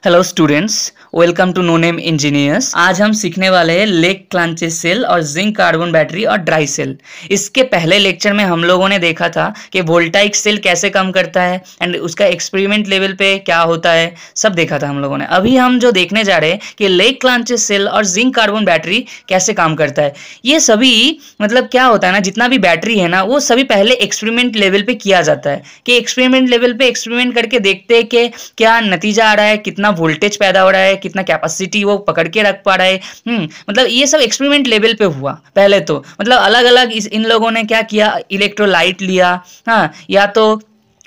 Hello students, welcome to no name engineers. आज हम सीखने वाले हैं लेग क्लांचेस सेल और जिंक कार्बन बैटरी और ड्राई सेल। इसके पहले लेक्चर में हम लोगों ने देखा था कि वोल्टाइक सेल कैसे काम करता है एंड उसका एक्सपेरिमेंट लेवल पे क्या होता है, सब देखा था हम लोगों ने। अभी हम जो देखने जा रहे हैं कि लेग क्लांचेस सेल और जिंक कार्बन बैटरी कैसे काम करता है। ये सभी मतलब क्या होता है ना, जितना भी बैटरी है ना वो सभी पहले एक्सपेरिमेंट लेवल पे किया जाता है कि एक्सपेरिमेंट लेवल पे एक्सपेरिमेंट करके देखते हैं कि क्या नतीजा आ रहा है, कितना वोल्टेज पैदा हो रहा है, कितना कैपेसिटी वो पकड़ के रख पा रहा है। मतलब ये सब एक्सपेरिमेंट लेवल पे हुआ। पहले तो मतलब अलग अलग इन लोगों ने क्या किया, इलेक्ट्रोलाइट लिया, हाँ, या तो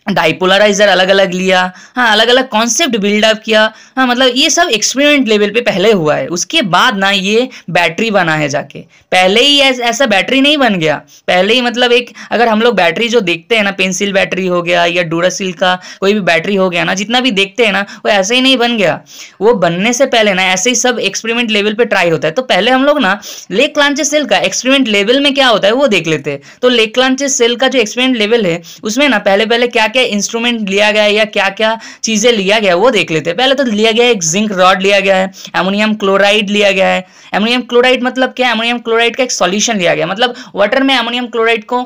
डाइपोलराइजर अलग अलग लिया, हाँ, अलग अलग कॉन्सेप्ट बिल्डअप किया, हाँ, मतलब ये सब एक्सपेरिमेंट लेवल पे पहले हुआ है। उसके बाद ना ये बैटरी बना है जाके। पहले ही ऐसा बैटरी नहीं बन गया। पहले ही मतलब एक, अगर हम लोग बैटरी जो देखते हैं ना, पेंसिल बैटरी हो गया या डूरासिल का कोई भी बैटरी हो गया ना, जितना भी देखते हैं ना वो ऐसे ही नहीं बन गया। वो बनने से पहले ना ऐसे ही सब एक्सपेरिमेंट लेवल पे ट्राई होता है। तो पहले हम लोग ना लेग क्लांचेस सेल का एक्सपेरिमेंट लेवल में क्या होता है वो देख लेते हैं। तो लेग क्लांचेस सेल का जो एक्सपेरिमेंट लेवल है उसमें ना पहले पहले क्या क्या इंस्ट्रूमेंट लिया गया है या क्या क्या चीजें लिया गया वो देख लेते हैं। पहले तो लिया गया है एक जिंक रॉड लिया गया है, अमोनियम क्लोराइड लिया गया है। अमोनियम क्लोराइड मतलब क्या, अमोनियम क्लोराइड का एक सॉल्यूशन लिया गया, मतलब वाटर में अमोनियम क्लोराइड को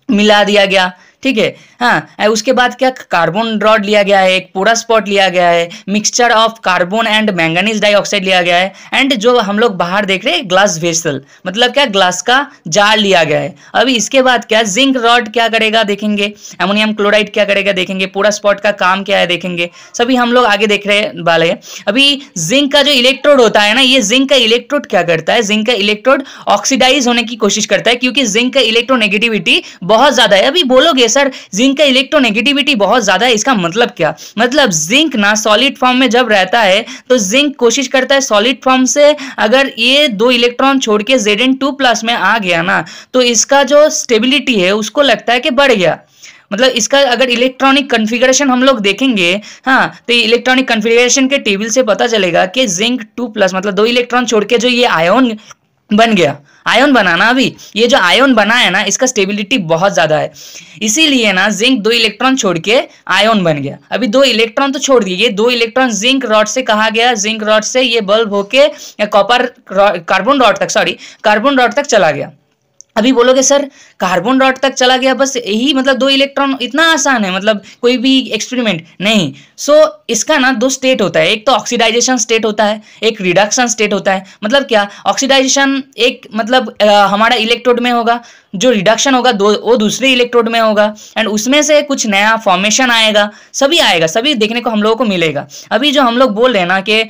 मिला दिया गया, ठीक है। हाँ, उसके बाद क्या, कार्बन रॉड लिया गया है, एक पोरा स्पॉट लिया गया है, mixture of carbon and manganese dioxide लिया गया है, एंड जो हम लोग बाहर देख रहे हैं ग्लास वेसल, मतलब क्या, ग्लास का जार लिया गया है। अभी इसके बाद क्या, जिंक रॉड क्या करेगा देखेंगे, अमोनियम क्लोराइड क्या करेगा देखेंगे, पोरा स्पॉट का काम क्या है देखेंगे, सभी हम लोग आगे देख रहे वाले हैं। अभी जिंक का जो इलेक्ट्रोड होता है ना, ये जिंक का इलेक्ट्रोड क्या करता है, जिंक का इलेक्ट्रोड ऑक्सीडाइज होने की कोशिश करता है, क्योंकि जिंक का इलेक्ट्रोनेगेटिविटी बहुत ज्यादा है। अभी बोलोगे सर जिंक का इलेक्ट्रोनेगेटिविटी बहुत ज्यादा है, इसका मतलब क्या, मतलब जिंक ना सॉलिड फॉर्म में जब रहता है तो जिंक कोशिश करता है सॉलिड फॉर्म से, अगर ये दो इलेक्ट्रॉन छोड़ के Zn2+ में आ गया ना तो इसका जो स्टेबिलिटी है उसको लगता है कि बढ़ गया। मतलब इसका अगर इलेक्ट्रॉनिक कॉन्फ़िगरेशन हम लोग देखेंगे, हाँ, तो इलेक्ट्रॉनिक कॉन्फ़िगरेशन के टेबल से पता चलेगा कि Zn2+, मतलब दो इलेक्ट्रॉन छोड़ के जो ये आयन बन गया, आयन बना ना, अभी ये जो आयन बना है ना इसका स्टेबिलिटी बहुत ज्यादा है, इसीलिए ना जिंक दो इलेक्ट्रॉन छोड़ के आयन बन गया। अभी दो इलेक्ट्रॉन तो छोड़ दिए, ये दो इलेक्ट्रॉन जिंक रॉड से कहा गया, जिंक रॉड से ये बल्ब होके कॉपर कार्बन रॉड तक, सॉरी, कार्बन रॉड तक चला गया। अभी बोलोगे सर कार्बन रॉड तक चला गया, बस यही मतलब दो इलेक्ट्रॉन, इतना आसान है मतलब कोई भी एक्सपेरिमेंट नहीं। सो इसका ना दो स्टेट होता है, एक तो ऑक्सीडाइजेशन स्टेट होता है, एक रिडक्शन स्टेट होता है। मतलब क्या, ऑक्सीडाइजेशन एक मतलब हमारा इलेक्ट्रोड में होगा, जो रिडक्शन होगा वो दूसरे इलेक्ट्रोड में होगा, एंड उसमें से कुछ नया फॉर्मेशन आएगा, सभी आएगा, सभी देखने को हम लोगों को मिलेगा। अभी जो हम लोग बोल रहे हैं ना कि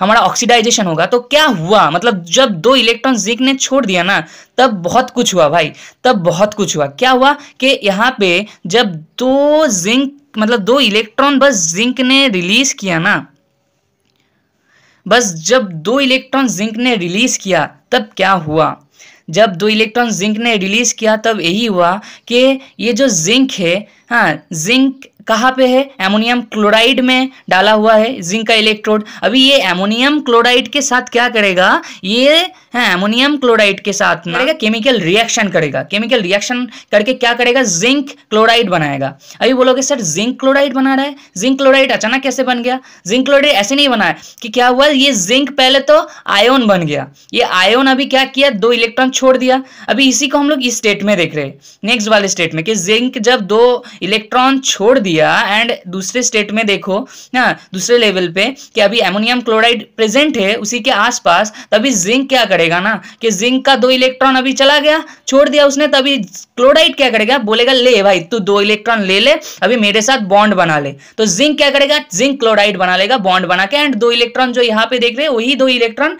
हमारा ऑक्सीडाइजेशन होगा, तो क्या हुआ, मतलब जब दो इलेक्ट्रॉन जिंक ने छोड़ दिया ना तब बहुत कुछ हुआ भाई, तब बहुत कुछ हुआ। क्या हुआ कि यहाँ पे जब दो जिंक, मतलब दो इलेक्ट्रॉन बस जिंक ने रिलीज किया ना, बस जब दो इलेक्ट्रॉन जिंक ने रिलीज किया तब क्या हुआ, जब दो इलेक्ट्रॉन जिंक ने रिलीज किया तब यही हुआ कि ये जो जिंक है, हाँ, जिंक कहाँ पे है, एमोनियम क्लोराइड में डाला हुआ है जिंक का इलेक्ट्रोड। अभी ये एमोनियम क्लोराइड के साथ क्या करेगा, ये, हाँ, एमोनियम क्लोराइड के साथ करेगा केमिकल रिएक्शन करेगा, केमिकल रिएक्शन करके क्या करेगा, जिंक क्लोराइड बनाएगा। अभी बोलोगे सर जिंक क्लोराइड बना रहा है, जिंक क्लोराइड अचानक कैसे बन गया, जिंक क्लोराइड ऐसे नहीं बना है कि क्या हुआ, ये जिंक पहले तो आयन बन गया, ये आयन अभी क्या किया, दो इलेक्ट्रॉन छोड़ दिया। अभी इसी को हम लोग इस स्टेट में देख रहे हैं, नेक्स्ट वाले स्टेट में, कि जिंक जब दो इलेक्ट्रॉन छोड़ दिया एंड दूसरे स्टेट में देखो ना, दूसरे लेवल पे कि अभी एमोनियम क्लोराइड प्रेजेंट है उसी के आसपास, तभी जिंक क्या करेगा ना कि जिंक का दो इलेक्ट्रॉन अभी चला गया, छोड़ दिया उसने, तभी क्लोराइड क्या करेगा, बोलेगा ले भाई तू दो इलेक्ट्रॉन ले ले, अभी मेरे साथ बॉन्ड बना ले। तो जिंक क्या करेगा, जिंक क्लोराइड बना लेगा बॉन्ड बना के, एंड दो इलेक्ट्रॉन जो यहाँ पे देख रहे हैं वही दो इलेक्ट्रॉन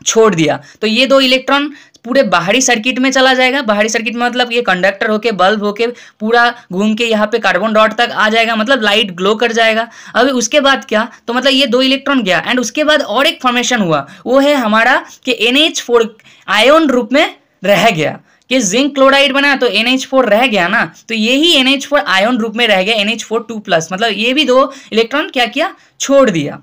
छोड़ दिया। तो ये दो इलेक्ट्रॉन पूरे बाहरी सर्किट में चला जाएगा, बाहरी सर्किट में मतलब ये कंडक्टर होके बल्ब होके पूरा घूम के यहाँ पे कार्बन रॉड तक आ जाएगा, मतलब लाइट ग्लो कर जाएगा। अभी उसके बाद क्या, तो मतलब ये दो इलेक्ट्रॉन गया, एंड उसके बाद और एक फॉर्मेशन हुआ, वो है हमारा कि NH4 आयन रूप में रह गया, कि जिंक क्लोराइड बना तो NH4 रह गया ना, तो यही NH4 आयन रूप में रह गया, NH4 2+, मतलब ये भी दो इलेक्ट्रॉन क्या किया, छोड़ दिया।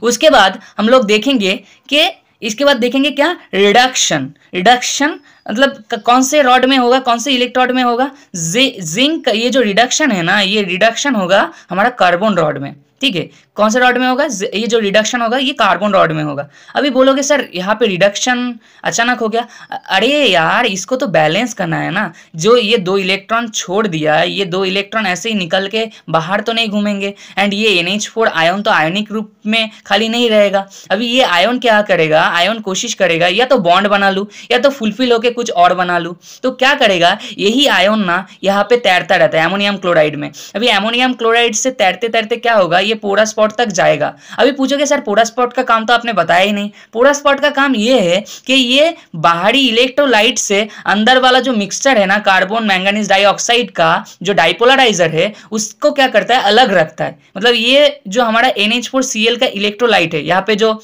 उसके बाद हम लोग देखेंगे कि इसके बाद देखेंगे क्या, रिडक्शन। रिडक्शन मतलब कौन से रॉड में होगा, कौन से इलेक्ट्रोड में होगा, जिंक, ये जो रिडक्शन है ना, ये रिडक्शन होगा हमारा कार्बन रॉड में, ठीक है, कौन सा रॉड में होगा, ये जो रिडक्शन होगा ये कार्बन रॉड में होगा। अभी बोलोगे सर यहाँ पे रिडक्शन अचानक हो गया, अरे यार इसको तो बैलेंस करना है ना, जो ये 2 इलेक्ट्रॉन छोड़ दिया, ये 2 इलेक्ट्रॉन ऐसे ही निकल के बाहर तो नहीं घूमेंगे, एंड ये NH4 आयन तो आयोनिक रूप में खाली नहीं रहेगा। अभी ये आयन क्या करेगा, आयन कोशिश करेगा या तो बॉन्ड बना लूँ या तो फुलफिल होके कुछ और बना लूँ, तो क्या करेगा यही आयन ना यहाँ पे तैरता रहता है अमोनियम क्लोराइड में। अभी अमोनियम क्लोराइड से तैरते तैरते क्या होगा, ये पोरा स्पॉट तक जाएगा। अभी पूछोगे सर पोरा स्पॉट का काम तो आपने बताया ही नहीं। पोरा स्पॉट का काम ये है कि ये बाहरी इलेक्ट्रोलाइट से अंदर वाला जो मिक्सचर है ना कार्बन मैंगनीज डाइऑक्साइड का जो डाइपोलराइजर है उसको क्या करता है, अलग रखता है। मतलब ये जो हमारा NH4Cl का इलेक्ट्रोलाइट है यहाँ पे जो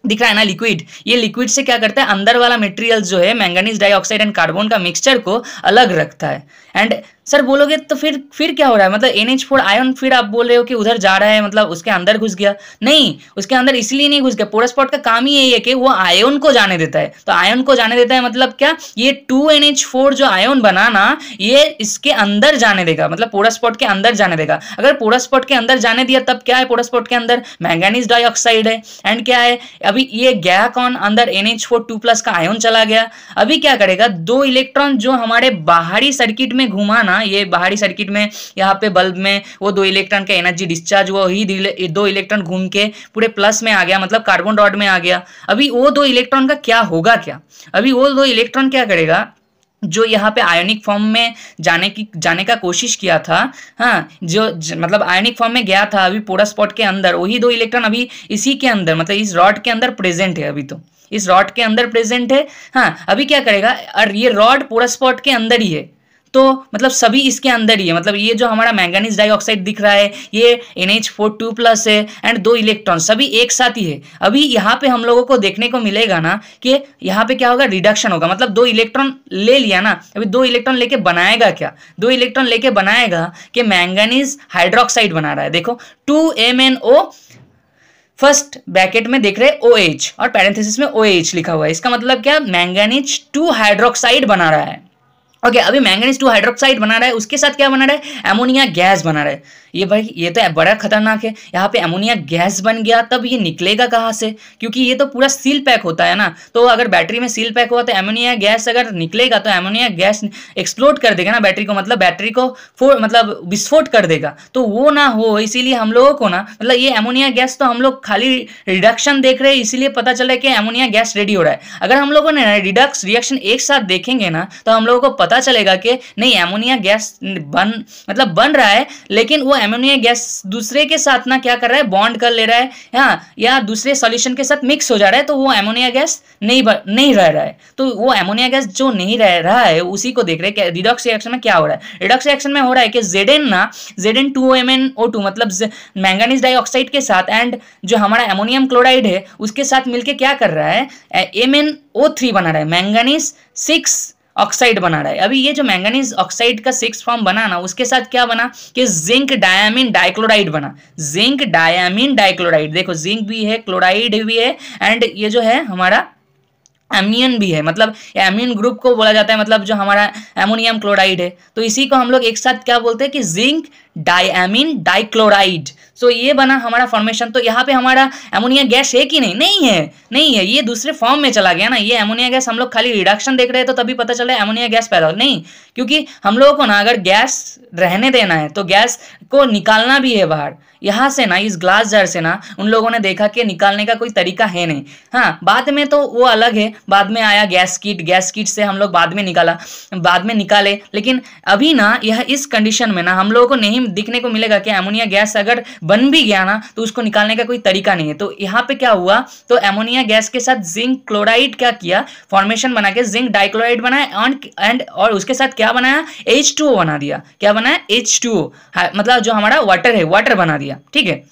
दिख रहा है ना लिक्विड, ये लिक्विड से क्या करता है अंदर वाला मटेरियल जो है मैंगनीज डाइऑक्साइड एंड कार्बन का मिक्सचर को अलग रखता है। एंड सर बोलोगे तो फिर क्या हो रहा है, मतलब NH4 आयन फिर आप बोल रहे हो कि उधर जा रहा है, मतलब उसके अंदर घुस गया। नहीं, उसके अंदर इसलिए नहीं घुस गया, पोरा स्पॉट का काम ही यही है कि वो आयन को जाने देता है। तो आयन को जाने देता है मतलब क्या, ये 2NH4 जो आयन बना ना ये इसके अंदर जाने देगा, मतलब पोरा स्पॉट के अंदर जाने देगा। अगर पोरा स्पॉट के अंदर जाने दिया तब क्या है, पोरा स्पॉट के अंदर मैंगनीज डाइऑक्साइड है एंड क्या है, अभी ये गया कौन, अंदर NH4 का आयन चला गया। अभी क्या करेगा, 2 इलेक्ट्रॉन जो हमारे बाहरी सर्किट में घुमा ना, ये बाहरी सर्किट में यहाँ पे बल्ब में वो 2 इलेक्ट्रॉन का एनर्जी डिस्चार्ज हुआ, वही 2 इलेक्ट्रॉन घूम के पूरे प्लस में आ गया, मतलब कार्बन रॉड में आ गया। अभी वो 2 इलेक्ट्रॉन का क्या होगा, क्या अभी वो 2 इलेक्ट्रॉन क्या करेगा, जो यहाँ पे आयोनिक फॉर्म में जाने का कोशिश किया था, हाँ मतलब आयोनिक फॉर्म में गया था अभी पोरा स्पॉट के अंदर, वही 2 इलेक्ट्रॉन अभी इसी के अंदर, मतलब इस रॉड के अंदर प्रेजेंट है, अभी तो इस रॉड के अंदर प्रेजेंट है। हाँ अभी क्या करेगा, और ये रॉड पोरा स्पॉट के अंदर ही है, तो मतलब सभी इसके अंदर ही है, मतलब ये जो हमारा मैंगनीज डाइऑक्साइड दिख रहा है ये NH4 है एंड 2 इलेक्ट्रॉन सभी एक साथ ही है। अभी यहाँ पे हम लोगों को देखने को मिलेगा ना कि यहाँ पे क्या होगा, रिडक्शन होगा, मतलब 2 इलेक्ट्रॉन ले लिया ना, अभी 2 इलेक्ट्रॉन लेके बनाएगा क्या, 2 इलेक्ट्रॉन लेके बनाएगा कि मैंगनीज हाइड्रोक्साइड बना रहा है। देखो 2MnO फर्स्ट ब्रैकेट में देख रहे OH और पैरेंथेसिस में OH लिखा हुआ है, इसका मतलब क्या, मैंगनीज 2 हाइड्रोक्साइड बना रहा है। ओके अभी मैंगनीज 2 हाइड्रोक्साइड बना रहा है, उसके साथ क्या बना रहा है, अमोनिया गैस बना रहा है। ये भाई ये तो बड़ा खतरनाक है, यहाँ पे अमोनिया गैस बन गया, तब ये निकलेगा कहाँ से, क्योंकि ये तो पूरा सील पैक होता है ना, तो अगर बैटरी में सील पैक हुआ तो अमोनिया गैस अगर निकलेगा तो अमोनिया गैस एक्सप्लोड कर देगा ना बैटरी को, मतलब बैटरी को मतलब विस्फोट कर देगा, तो वो ना हो इसीलिए हम लोगों को ना, मतलब ये अमोनिया गैस तो हम लोग खाली रिडक्शन देख रहे हैं इसीलिए पता चल रहा है कि अमोनिया गैस रेडी हो रहा है। अगर हम लोगों ने रिएक्शन एक साथ देखेंगे ना तो हम लोगों को पता चलेगा कि नहीं अमोनिया गैस बन रहा है, लेकिन वो अमोनिया गैस दूसरे के साथ ना क्या कर रहा है, बॉन्ड कर ले रहा है, हाँ या दूसरे सॉल्यूशन के साथ मिक्स हो जा रहा है, तो वो अमोनिया गैस नहीं रह रहा है। तो वो अमोनिया गैस जो नहीं रह रहा है उसी को देख रहे हैं। रिडॉक्स रिएक्शन में क्या हो रहा है, रिडॉक्स रिएक्शन में हो रहा है कि Zn2MnO2 मतलब मैंगनीज डाइऑक्साइड के साथ एंड जो हमारा अमोनियम क्लोराइड है उसके साथ मिलके क्या कर रहा है, MnO3 बना रहा है, मैंगनीज 6 ऑक्साइड बना रहा है। अभी ये जो मैंगनीज ऑक्साइड का 6 फॉर्म बना ना उसके साथ क्या बना कि जिंक डायमीन डाइक्लोराइड बना, जिंक डायमीन डाइक्लोराइड, देखो जिंक भी है क्लोराइड भी है एंड ये जो है हमारा एमियन भी है, मतलब एमियन ग्रुप को बोला जाता है, मतलब जो हमारा अमोनियम क्लोराइड है, तो इसी को हम लोग एक साथ क्या बोलते हैं कि जिंक डायमीन डाइक्लोराइड। सो ये बना हमारा फॉर्मेशन। तो यहाँ पे हमारा अमोनिया गैस है कि नहीं है, ये दूसरे फॉर्म में चला गया ना। ये अमोनिया गैस हम लोग खाली रिडक्शन देख रहे हैं तो तभी पता चल रहा है अमोनिया गैस पैदा हो, नहीं, क्योंकि हम लोगों को ना अगर गैस रहने देना है तो गैस को निकालना भी है बाहर। यहाँ से ना इस ग्लास जार से ना उन लोगों ने देखा कि निकालने का कोई तरीका है नहीं। हाँ बाद में तो वो अलग है, बाद में आया गैस किट से हम लोग बाद में निकाले, लेकिन अभी ना यह इस कंडीशन में ना हम लोगों को नहीं दिखने को मिलेगा कि अमोनिया गैस अगर बन भी गया ना तो उसको निकालने का कोई तरीका नहीं है। तो यहाँ पे क्या हुआ, तो अमोनिया गैस के साथ जिंक क्लोराइड क्या किया, फॉर्मेशन बना के जिंक डाइक्लोराइड बनाया एंड और उसके साथ क्या बनाया, H2O बना दिया। क्या बनाया, H2O, मतलब जो हमारा वाटर है, वाटर बना दिया। ठीक है,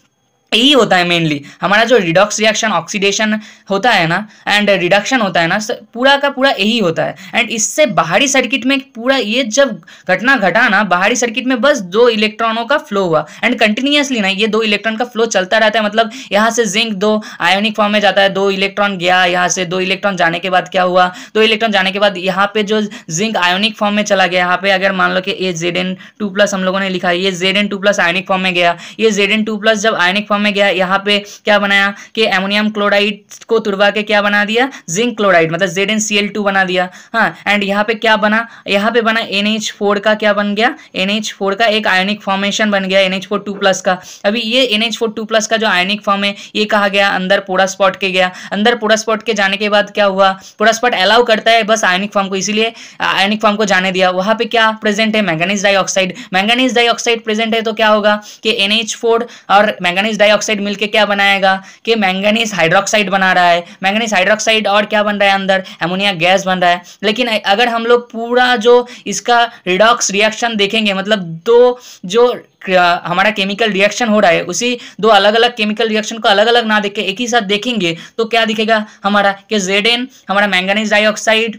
यही होता है मेनली हमारा जो रिडॉक्स रिएक्शन, ऑक्सीडेशन होता है ना एंड रिडक्शन होता है ना, पूरा का पूरा यही होता है। एंड इससे बाहरी सर्किट में पूरा ये जब घटना घटा ना, बाहरी सर्किट में बस 2 इलेक्ट्रॉनों का फ्लो हुआ एंड कंटिन्यूसली ना ये 2 इलेक्ट्रॉन का फ्लो चलता रहता है। मतलब यहाँ से जिंक 2 आयोनिक फॉर्म में जाता है, 2 इलेक्ट्रॉन गया यहाँ से, 2 इलेक्ट्रॉन जाने के बाद क्या हुआ, 2 इलेक्ट्रॉन जाने के बाद यहाँ पे जो जिंक आयोनिक फॉर्म में चला गया, यहाँ पे अगर मान लो कि ये Zn2+ हम लोगों ने लिखा है, ये Zn2+ आयोनिक फॉर्म में गया, ये Zn2+ जब आयोनिक फॉर्म में गया, यहाँ पे क्या बनाया कि अमोनियम क्लोराइड को तुड़वा के क्या बना दिया, जिंक क्लोराइड, मतलब ZnCl2 बना दिया। हाँ, एंड यहाँ पे क्या बना, यहाँ पे बना NH4 का, क्या बन गया, NH4 का एक आयोनिक फॉर्मेशन बन गया NH4 का। अभी ये NH4 का जो आयोनिक फॉर्म है ये कहा गया अंदर पोड़ा स्पॉट के गया, अंदर पोड़ा स्पॉट के जाने के बाद क्या हुआ, पोड़ा स्पॉट अलाउ करता है बस आयोनिक फॉर्म को, इसीलिए आयोनिक फॉर्म को जाने दिया। वहां पे क्या प्रेजेंट है, manganese dioxide, manganese dioxide present है, तो क्या होगा कि NH4 और मैंगनीज डाइऑक्साइड मिलके क्या बनाएगा कि मैंगनीज हाइड्रोक्साइड बना रहा है, मैंगनीज हाइड्रोक्साइड, और क्या बन रहा है अंदर, अमोनिया गैस बन रहा है। लेकिन अगर हम लोग पूरा जो इसका रिडॉक्स रिएक्शन देखेंगे, मतलब 2 जो हमारा केमिकल रिएक्शन हो रहा है उसी 2 अलग अलग केमिकल रिएक्शन को अलग अलग ना देख के एक ही साथ देखेंगे, तो क्या दिखेगा हमारा कि Zn हमारा मैंगनीज डाइऑक्साइड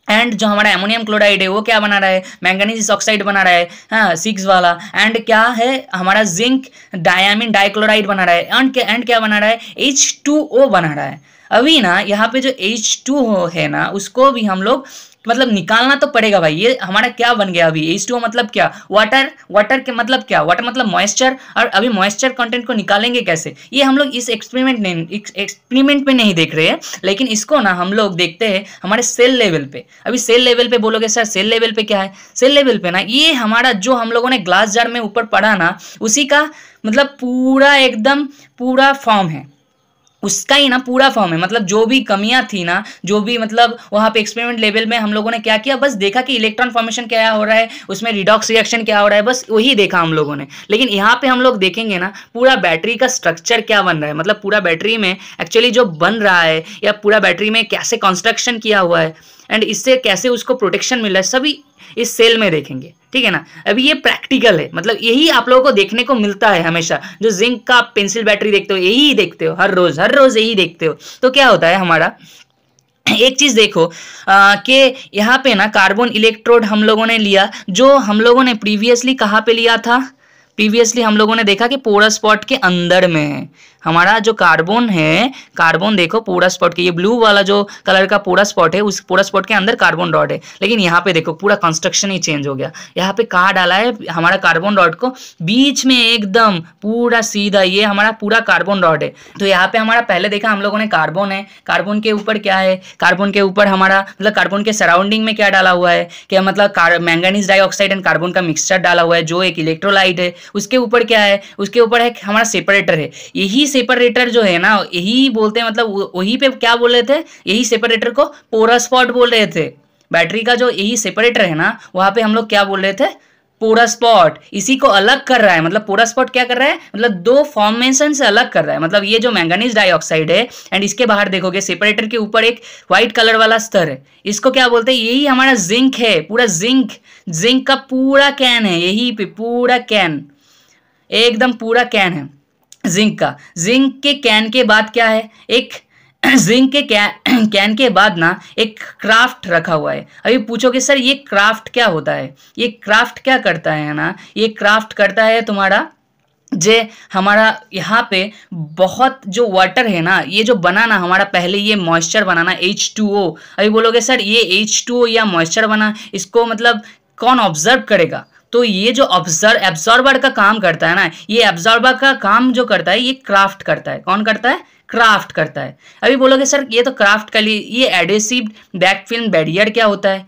एंड जो हमारा अमोनियम क्लोराइड है वो क्या बना रहा है, मैंगनीज ऑक्साइड बना रहा है, हाँ 6 वाला। एंड क्या है हमारा जिंक डायमीन डाइक्लोराइड बना रहा है, एंड क्या बना रहा है, H2O बना रहा है। अभी ना यहाँ पे जो H2O है ना उसको भी हम लोग मतलब निकालना तो पड़ेगा भाई। ये हमारा क्या बन गया अभी, H2O मतलब क्या, वाटर, वाटर के मतलब क्या, वाटर मतलब मॉइस्चर, और अभी मॉइस्चर कंटेंट को निकालेंगे कैसे, ये हम लोग इस एक्सपेरिमेंट में नहीं देख रहे हैं, लेकिन इसको ना हम लोग देखते हैं हमारे सेल लेवल पे। अभी सेल लेवल पे बोलोगे सर सेल लेवल पे क्या है, सेल लेवल पे ना ये हमारा जो हम लोगों ने ग्लास जार में ऊपर पढ़ा ना उसी का मतलब पूरा एकदम पूरा फॉर्म है, उसका ही ना पूरा फॉर्म है। मतलब जो भी कमियां थी ना, जो भी मतलब वहां पे एक्सपेरिमेंट लेवल में हम लोगों ने क्या किया, बस देखा कि इलेक्ट्रॉन फॉर्मेशन क्या हो रहा है, उसमें रिडॉक्स रिएक्शन क्या हो रहा है, बस वही देखा हम लोगों ने। लेकिन यहाँ पे हम लोग देखेंगे ना पूरा बैटरी का स्ट्रक्चर क्या बन रहा है, मतलब पूरा बैटरी में एक्चुअली जो बन रहा है या पूरा बैटरी में कैसे कंस्ट्रक्शन किया हुआ है एंड इससे कैसे उसको प्रोटेक्शन मिल रहा है, सभी इस सेल में देखेंगे, ठीक है ना। अभी ये प्रैक्टिकल है, मतलब यही आप लोगों को देखने को मिलता है हमेशा, जो जिंक का पेंसिल बैटरी देखते हो यही देखते हो, हर रोज यही देखते हो। तो क्या होता है हमारा, एक चीज देखो कि यहाँ पे ना कार्बन इलेक्ट्रोड हम लोगों ने लिया, जो हम लोगों ने प्रीवियसली कहाँ पे लिया था, प्रीवियसली हम लोगों ने देखा कि पोड़ा स्पॉट के अंदर में है हमारा जो कार्बन है, कार्बन देखो पोड़ा स्पॉट के, ये ब्लू वाला जो कलर का पोड़ा स्पॉट है उस पोड़ा स्पॉट के अंदर कार्बन डॉट है। लेकिन यहाँ पे देखो पूरा कंस्ट्रक्शन ही चेंज हो गया, यहाँ पे कहाँ डाला है हमारा कार्बन डॉट को बीच में एकदम पूरा सीधा, ये हमारा पूरा कार्बन डॉट है। तो यहाँ पे हमारा पहले देखा हम लोगों ने कार्बन है, कार्बन के ऊपर क्या है, कार्बन के ऊपर हमारा मतलब कार्बन के सराउंडिंग में क्या डाला हुआ है, क्या मतलब मैंगनीज डाइऑक्साइड एंड कार्बन का मिक्सचर डाला हुआ है जो एक इलेक्ट्रोलाइट है। उसके ऊपर क्या है, उसके ऊपर है हमारा सेपरेटर है, यही सेपरेटर जो है ना यही बोलते हैं, मतलब वही पे क्या बोल रहे थे, यही सेपरेटर को पोरा स्पॉट बोल रहे थे। बैटरी का जो यही सेपरेटर है ना वहां पे हम लोग क्या बोल रहे थे, पोरा स्पॉट। इसी को अलग कर रहा है, मतलब पोरा स्पॉट क्या कर रहा है, मतलब 2 फॉर्मेशन से अलग कर रहा है। मतलब ये जो मैंगनीज डाइऑक्साइड है एंड इसके बाहर देखोगे सेपरेटर के ऊपर एक व्हाइट कलर वाला स्तर है, इसको क्या बोलते हैं, यही हमारा जिंक है, पूरा जिंक का पूरा कैन है, यही पे पूरा कैन, एकदम पूरा कैन है जिंक का। जिंक के कैन के बाद क्या है, एक जिंक के कैन के बाद ना एक क्राफ्ट रखा हुआ है। अभी पूछोगे सर ये क्राफ्ट क्या होता है, ये क्राफ्ट क्या करता है ना, ये क्राफ्ट करता है तुम्हारा जे हमारा यहाँ पे बहुत जो वाटर है ना, ये जो बना ना हमारा पहले ये मॉइस्चर बनाना H2O। अभी बोलोगे सर ये H2O या मॉइस्चर बना, इसको मतलब कौन ऑब्जर्व करेगा, तो ये जो एब्जॉर्बर का काम करता है ना, ये एब्जॉर्बर का काम जो करता है ये क्राफ्ट करता है। कौन करता है, क्राफ्ट करता है। अभी बोलोगे सर ये तो क्राफ्ट कर लिए, ये एडेसिव बैक फिल्म बैरियर क्या होता है।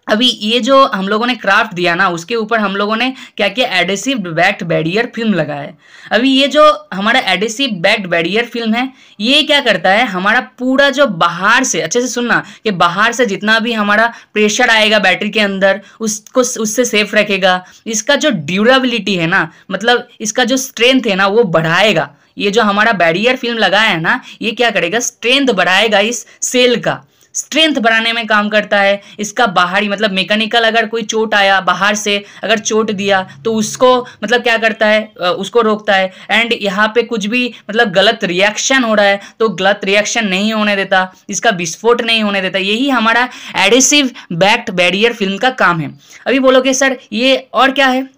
अभी ये जो हम लोगों ने क्राफ्ट दिया ना उसके ऊपर हम लोगों ने क्या किया, एडेसिव बैक्ड बैरियर फिल्म लगाया है। अभी ये जो हमारा एडेसिव बैक्ड बैरियर फिल्म है ये क्या करता है, हमारा पूरा जो बाहर से, अच्छे से सुनना, कि बाहर से जितना भी हमारा प्रेशर आएगा बैटरी के अंदर उसको उससे सेफ रखेगा। इसका जो ड्यूरेबिलिटी है ना, मतलब इसका जो स्ट्रेंथ है ना वो बढ़ाएगा। ये जो हमारा बैरियर फिल्म लगाया है ना ये क्या करेगा, स्ट्रेंथ बढ़ाएगा इस सेल का, स्ट्रेंथ बढ़ाने में काम करता है। इसका बाहरी मतलब मैकेनिकल, अगर कोई चोट आया बाहर से अगर चोट दिया तो उसको मतलब क्या करता है, उसको रोकता है। एंड यहाँ पे कुछ भी मतलब गलत रिएक्शन हो रहा है तो गलत रिएक्शन नहीं होने देता, इसका विस्फोट नहीं होने देता। यही हमारा एडेसिव बैक्ड बैरियर फिल्म का काम है। अभी बोलोगे सर ये और क्या है,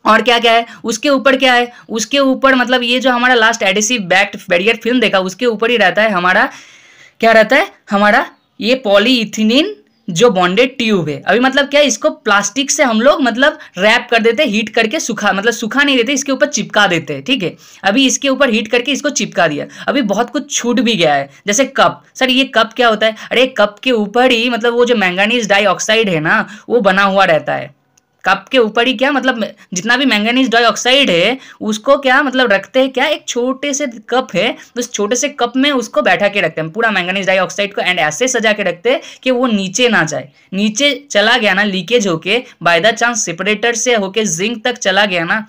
और क्या क्या है उसके ऊपर, क्या है उसके ऊपर, मतलब ये जो हमारा last adhesive backed barrier film देखा उसके ऊपर ही रहता है हमारा, क्या रहता है हमारा ये पॉलीइथिलीन जो बॉन्डेड ट्यूब है। अभी मतलब क्या है, इसको प्लास्टिक से हम लोग मतलब रैप कर देते, हीट करके सुखा, मतलब सुखा नहीं देते, इसके ऊपर चिपका देते हैं, ठीक है। अभी इसके ऊपर हीट करके इसको चिपका दिया। अभी बहुत कुछ छूट भी गया है, जैसे कप। सर ये कप क्या होता है, अरे कप के ऊपर ही मतलब वो जो मैंगनीज डाइऑक्साइड है ना वो बना हुआ रहता है। कप के ऊपर ही क्या मतलब जितना भी मैंगनीज डाइऑक्साइड है उसको क्या मतलब रखते हैं, क्या एक छोटे से कप है, उस छोटे से कप में उसको बैठा के रखते हैं पूरा मैंगनीज डाइऑक्साइड को, एंड ऐसे सजा के रखते हैं कि वो नीचे ना जाए। नीचे चला गया ना लीकेज होके, बाय द चांस सेपरेटर से होके जिंक तक चला गया ना,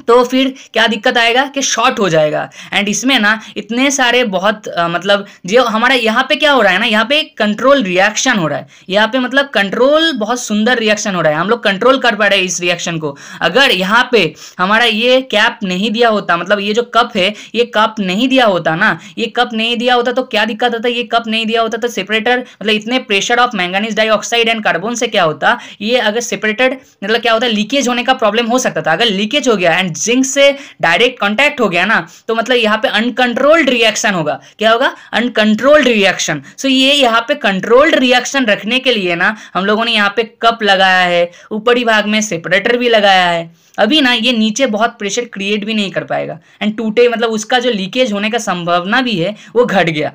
तो फिर क्या दिक्कत आएगा कि शॉर्ट हो जाएगा। एंड इसमें ना इतने सारे बहुत मतलब जो हमारा यहाँ पे क्या हो रहा है ना, यहाँ पे कंट्रोल रिएक्शन हो रहा है, यहाँ पे मतलब कंट्रोल बहुत सुंदर रिएक्शन हो रहा है, हम लोग कंट्रोल कर पा रहे हैं इस रिएक्शन को। अगर यहाँ पे हमारा ये कैप नहीं दिया होता, मतलब ये जो कप है ये कप नहीं दिया होता ना, ये कप नहीं दिया होता तो क्या दिक्कत होता, ये कप नहीं दिया होता तो सेपरेटर मतलब इतने pressure of manganese dioxide and carbon से क्या होता, ये अगर सेपरेटेड मतलब क्या होता है लीकेज होने का प्रॉब्लम हो सकता था। अगर लीकेज हो गया एंड जिंक से डायरेक्ट कांटेक्ट हो गया ना तो मतलब यहाँ पे अनकंट्रोल्ड रिएक्शन होगा। क्या होगा, अनकंट्रोल्ड रिएक्शन। सो ये यहाँ पे कंट्रोल्ड रिएक्शन रखने के लिए ना हम लोगों ने यहाँ पे कप लगाया है, ऊपरी भाग में सेपरेटर भी लगाया है। अभी ना ये नीचे बहुत प्रेशर क्रिएट भी नहीं कर पाएगा एंड टूटे, मतलब उसका जो लीकेज होने का संभावना भी है वो घट गया।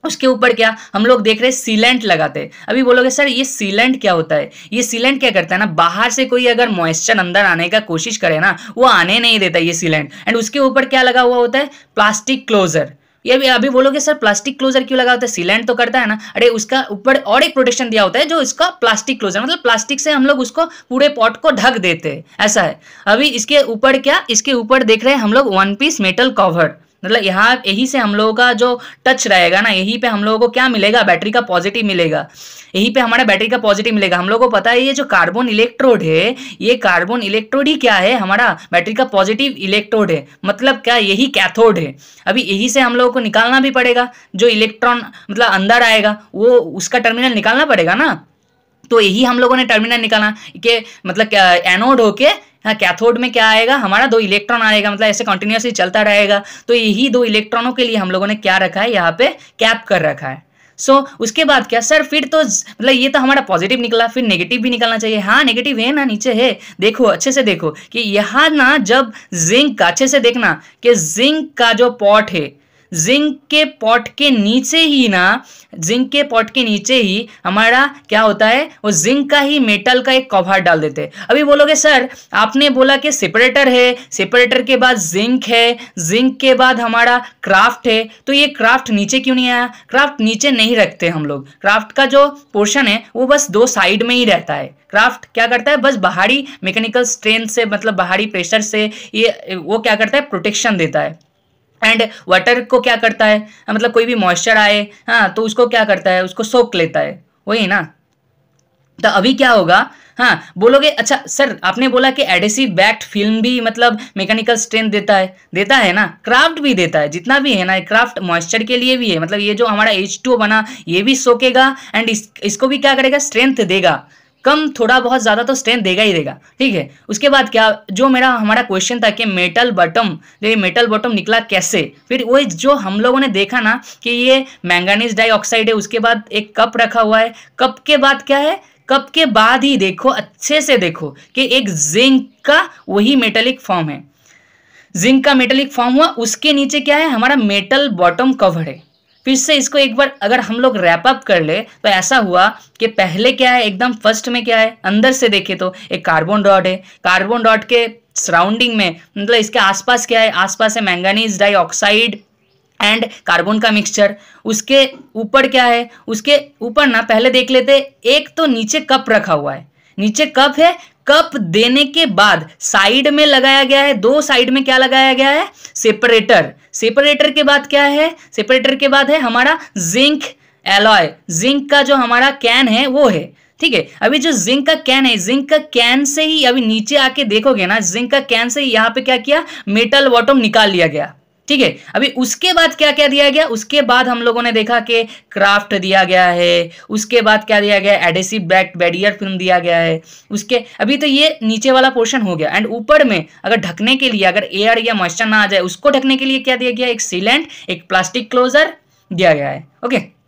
उसके ऊपर क्या हम लोग देख रहे हैं सीलेंट लगाते हैं। अभी बोलोगे सर ये सीलेंट क्या होता है, ये सीलेंट क्या करता है ना, बाहर से कोई अगर मॉइस्चर अंदर आने का कोशिश करे ना वो आने नहीं देता ये सीलेंट। एंड उसके ऊपर क्या लगा हुआ होता है, प्लास्टिक क्लोजर। ये भी अभी बोलोगे सर प्लास्टिक क्लोजर क्यों लगा होता है, सीलेंट तो करता है ना, अरे उसका ऊपर और एक प्रोटेक्शन दिया होता है जो इसका प्लास्टिक क्लोजर, मतलब प्लास्टिक से हम लोग उसको पूरे पॉट को ढक देते हैं, ऐसा है। अभी इसके ऊपर क्या, इसके ऊपर देख रहे हैं हम लोग वन पीस मेटल कवर, मतलब यहाँ यही से हम लोगों का जो टच रहेगा ना, यहीं पे हम लोगों को क्या मिलेगा, बैटरी का पॉजिटिव मिलेगा, यहीं पे हमारा बैटरी का पॉजिटिव मिलेगा। हम लोगों को पता है ये जो कार्बन इलेक्ट्रोड है, ये कार्बन इलेक्ट्रोड ही क्या है, हमारा बैटरी का पॉजिटिव इलेक्ट्रोड है, मतलब क्या यही कैथोड है। अभी यही से हम लोगों को निकालना भी पड़ेगा, जो इलेक्ट्रॉन मतलब अंदर आएगा वो उसका टर्मिनल निकालना पड़ेगा ना, तो यही हम लोगों ने टर्मिनल निकाला कि मतलब एनोड होके हाँ कैथोड में क्या आएगा, हमारा 2 इलेक्ट्रॉन आएगा, मतलब ऐसे कंटिन्यूसली चलता रहेगा। तो यही 2 इलेक्ट्रॉनों के लिए हम लोगों ने क्या रखा है, यहाँ पे कैप कर रखा है। उसके बाद क्या सर, फिर तो मतलब ये तो हमारा पॉजिटिव निकला, फिर नेगेटिव भी निकलना चाहिए। हाँ नेगेटिव है ना, नीचे है, देखो अच्छे से देखो कि यहाँ ना जब जिंक का, अच्छे से देखना कि जिंक का जो पॉट है, जिंक के पॉट के नीचे ही ना, जिंक के पॉट के नीचे ही हमारा क्या होता है, वो जिंक का ही मेटल का एक कवर डाल देते हैं। अभी बोलोगे सर आपने बोला कि सेपरेटर है, सेपरेटर के बाद जिंक है, जिंक के बाद हमारा क्राफ्ट है, तो ये क्राफ्ट नीचे क्यों नहीं आया, क्राफ्ट नीचे नहीं रखते हम लोग। क्राफ्ट का जो पोर्शन है वो बस 2 साइड में ही रहता है। क्राफ्ट क्या करता है, बस बाहरी मैकेनिकल स्ट्रेंथ से मतलब बाहरी प्रेशर से ये वो क्या करता है, प्रोटेक्शन देता है। एंड वाटर को क्या करता है, मतलब कोई भी मॉइस्चर आए हाँ तो उसको क्या करता है, उसको सोख लेता है, वही ना। तो अभी क्या होगा, हाँ बोलोगे अच्छा सर आपने बोला कि एडेसिव बैक्ड फिल्म भी मतलब मैकेनिकल स्ट्रेंथ देता है ना, क्राफ्ट भी देता है, जितना भी है ना क्राफ्ट मॉइस्चर के लिए भी है, मतलब ये जो हमारा H2O बना ये भी सोखेगा एंड इसको भी क्या करेगा, स्ट्रेंथ देगा, कम थोड़ा बहुत ज्यादा तो स्ट्रेंथ देगा ही देगा, ठीक है। उसके बाद क्या, जो हमारा क्वेश्चन था कि मेटल बॉटम, ये मेटल बॉटम निकला कैसे, फिर वो जो हम लोगों ने देखा ना कि ये मैंगनीज डाइऑक्साइड है, उसके बाद एक कप रखा हुआ है, कप के बाद क्या है, कप के बाद ही देखो अच्छे से देखो कि एक जिंक का वही मेटेलिक फॉर्म है, जिंक का मेटेलिक फॉर्म हुआ, उसके नीचे क्या है, हमारा मेटल बॉटम कवर है। फिर से इसको एक बार अगर हम लोग रैप अप कर ले तो ऐसा हुआ कि पहले क्या है, एकदम फर्स्ट में क्या है, अंदर से देखे तो एक कार्बन रॉड है, कार्बन रॉड के सराउंडिंग में मतलब इसके आसपास क्या है, आसपास है मैंगनीज डाइऑक्साइड एंड कार्बन का मिक्सचर। उसके ऊपर क्या है, उसके ऊपर ना पहले देख लेते, एक तो नीचे कप रखा हुआ है, नीचे कप है, कप देने के बाद साइड में लगाया गया है, 2 साइड में क्या लगाया गया है, सेपरेटर। सेपरेटर के बाद क्या है, सेपरेटर के बाद है हमारा जिंक एलॉय जिंक का जो हमारा कैन है वो है, ठीक है। अभी जो जिंक का कैन है, जिंक का कैन से ही अभी नीचे आके देखोगे ना, जिंक का कैन से ही यहाँ पे क्या किया, मेटल बॉटम निकाल लिया गया, ठीक है। अभी उसके बाद क्या क्या दिया गया, उसके बाद हम लोगों ने देखा कि क्राफ्ट दिया गया है, उसके बाद क्या दिया गया, एडेसिव बैरियर फिल्म दिया गया है। उसके अभी तो ये नीचे वाला पोर्शन हो गया, एंड ऊपर में अगर ढकने के लिए, अगर एयर या मॉइस्चर ना आ जाए, उसको ढकने के लिए क्या दिया गया, एक सीलेंट, एक प्लास्टिक क्लोजर दिया गया है, ओके।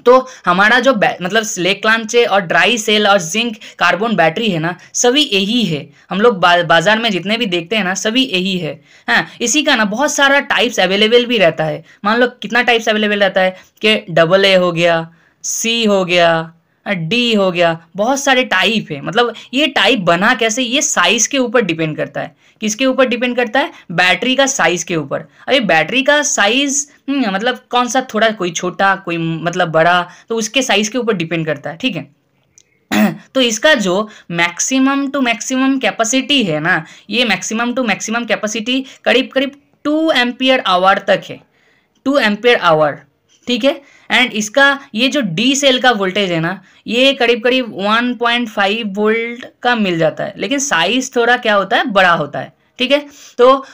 तो हमारा जो मतलब स्लेक क्लांचे और ड्राई सेल और जिंक कार्बन बैटरी है ना, सभी यही है। हम लोग बाजार में जितने भी देखते हैं ना, सभी यही है। हाँ, इसी का ना बहुत सारा टाइप्स अवेलेबल भी रहता है। मान लो कितना टाइप्स अवेलेबल रहता है कि AA हो गया, C हो गया, D हो गया, बहुत सारे टाइप है। मतलब ये टाइप बना कैसे, ये साइज के ऊपर डिपेंड करता है। किसके ऊपर डिपेंड करता है, बैटरी का साइज के ऊपर। अरे बैटरी का साइज मतलब कौन सा, थोड़ा कोई छोटा कोई मतलब बड़ा, तो उसके साइज के ऊपर डिपेंड करता है, ठीक है। तो इसका जो मैक्सिमम टू मैक्सिमम कैपेसिटी है ना, ये मैक्सिमम टू मैक्सिमम कैपेसिटी करीब करीब 2 एम्पियर आवर तक है, 2 एम्पियर आवर, ठीक है। एंड इसका ये जो डी सेल का वोल्टेज है ना, ये करीब करीब 1.5 वोल्ट का मिल जाता है, लेकिन साइज थोड़ा क्या होता है, बड़ा होता है, ठीक है। तो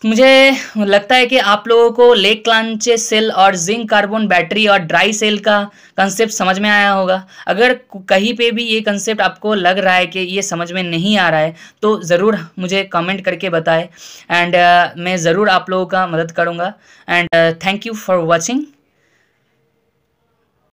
मुझे लगता है कि आप लोगों को लेक क्लांचे सेल और जिंक कार्बन बैटरी और ड्राई सेल का कंसेप्ट समझ में आया होगा। अगर कहीं पे भी ये कंसेप्ट आपको लग रहा है कि ये समझ में नहीं आ रहा है, तो ज़रूर मुझे कमेंट करके बताएं, एंड मैं ज़रूर आप लोगों का मदद करूँगा। And thank you for watching.